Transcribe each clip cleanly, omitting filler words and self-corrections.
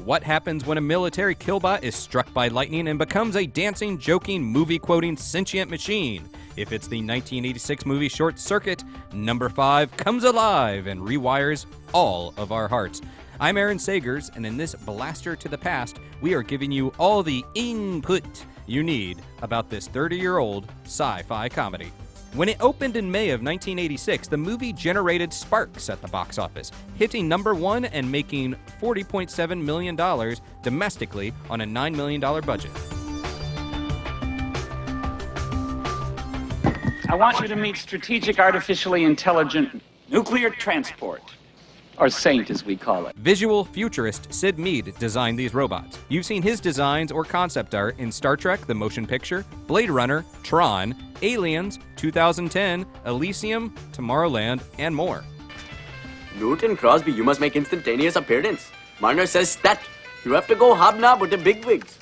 What happens when a military killbot is struck by lightning and becomes a dancing, joking, movie-quoting sentient machine? If it's the 1986 movie Short Circuit, number 5 comes alive and rewires all of our hearts. I'm Aaron Sagers, and in this Blastr to the Past, we are giving you all the input you need about this 30-year-old sci-fi comedy. When it opened in May of 1986, the movie generated sparks at the box office, hitting number 1 and making $40.7 million domestically on a $9 million budget. I want you to meet Strategic Artificially Intelligent Nuclear Transport, or SAINT as we call it. Visual futurist Sid Mead designed these robots. You've seen his designs or concept art in Star Trek, the motion picture, Blade Runner, Tron, Aliens, 2010, Elysium, Tomorrowland, and more. Newton, Crosby, you must make instantaneous appearance. Marner says stat. You have to go hobnob with the bigwigs.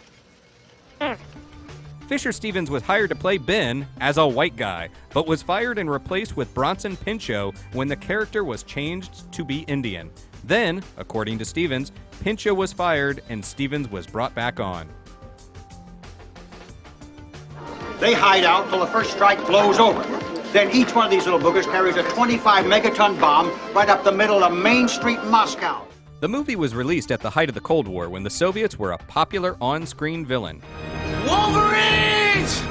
Fisher-Stevens was hired to play Ben as a white guy, but was fired and replaced with Bronson Pinchot when the character was changed to be Indian. Then, according to Stevens, Pinchot was fired and Stevens was brought back on. They hide out till the first strike blows over. Then each one of these little boogers carries a 25-megaton bomb right up the middle of Main Street in Moscow. The movie was released at the height of the Cold War when the Soviets were a popular on-screen villain. Wolverines!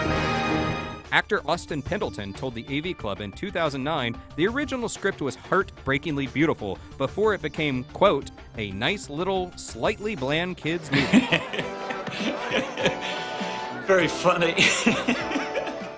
Actor Austin Pendleton told the AV Club in 2009 the original script was heartbreakingly beautiful before it became, quote, a nice little, slightly bland kids movie. Very funny.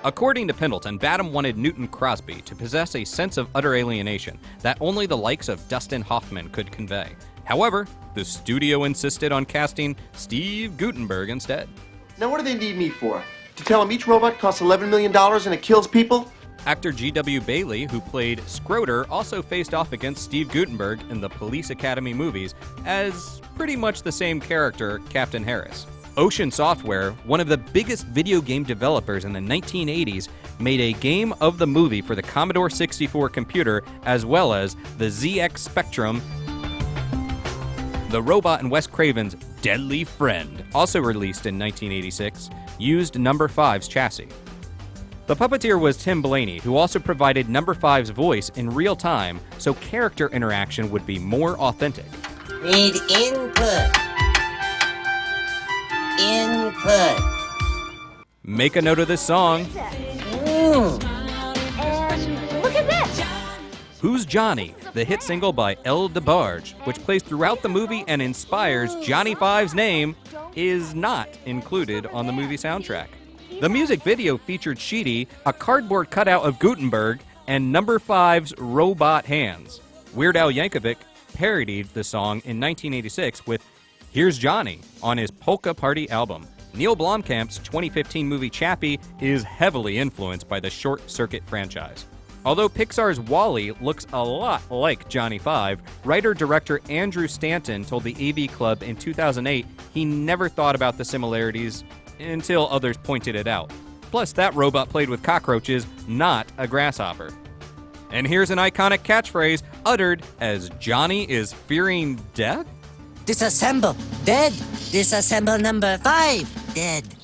According to Pendleton, Badham wanted Newton Crosby to possess a sense of utter alienation that only the likes of Dustin Hoffman could convey. However, the studio insisted on casting Steve Guttenberg instead. Now what do they need me for? To tell them each robot costs $11 million and it kills people? Actor G.W. Bailey, who played Scroder, also faced off against Steve Guttenberg in the Police Academy movies as pretty much the same character, Captain Harris. Ocean Software, one of the biggest video game developers in the 1980s, made a game of the movie for the Commodore 64 computer as well as the ZX Spectrum. The robot in Wes Craven's Deadly Friend, also released in 1986, used number 5's chassis. The puppeteer was Tim Blaney, who also provided number 5's voice in real time so character interaction would be more authentic. Need input. Input. Make a note of this song. And look at this. Who's Johnny? The hit single by DeBarge, which plays throughout the movie and inspires Johnny Five's name, is not included on the movie soundtrack. The music video featured Sheedy, a cardboard cutout of Guttenberg, and number 5's robot hands. Weird Al Yankovic parodied the song in 1986 with Here's Johnny on his Polka Party album. Neil Blomkamp's 2015 movie Chappie is heavily influenced by the Short Circuit franchise. Although Pixar's WALL-E looks a lot like Johnny Five, writer-director Andrew Stanton told the AV Club in 2008 he never thought about the similarities until others pointed it out. Plus, that robot played with cockroaches, not a grasshopper. And here's an iconic catchphrase uttered as Johnny is fearing death? Disassemble. Dead. Disassemble number 5. Dead.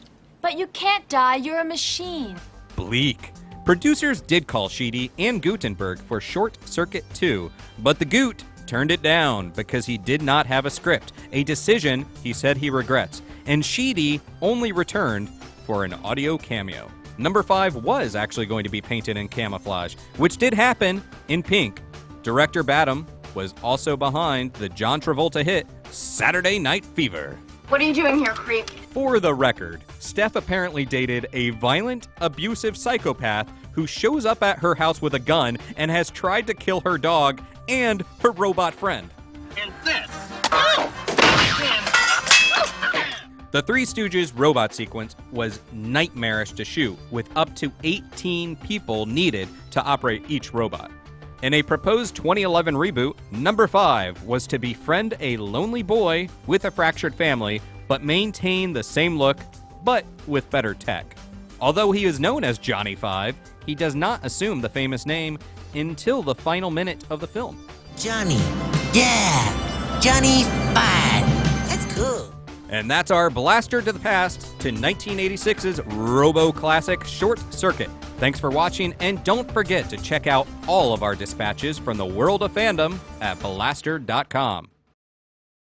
But you can't die, you're a machine. Bleak. Producers did call Sheedy and Guttenberg for Short Circuit 2, but the Goot turned it down because he did not have a script, a decision he said he regrets, and Sheedy only returned for an audio cameo. Number 5 was actually going to be painted in camouflage, which did happen in pink. Director Badham was also behind the John Travolta hit Saturday Night Fever. What are you doing here, creep? For the record, Steph apparently dated a violent, abusive psychopath who shows up at her house with a gun and has tried to kill her dog and her robot friend. And this. The Three Stooges robot sequence was nightmarish to shoot, with up to 18 people needed to operate each robot. In a proposed 2011 reboot, number 5 was to befriend a lonely boy with a fractured family, but maintain the same look, but with better tech. Although he is known as Johnny Five, he does not assume the famous name until the final minute of the film. Johnny. Yeah. Johnny 5. That's cool. And that's our blaster to the past to 1986's robo-classic Short Circuit. Thanks for watching, and don't forget to check out all of our dispatches from the world of fandom at Blastr.com.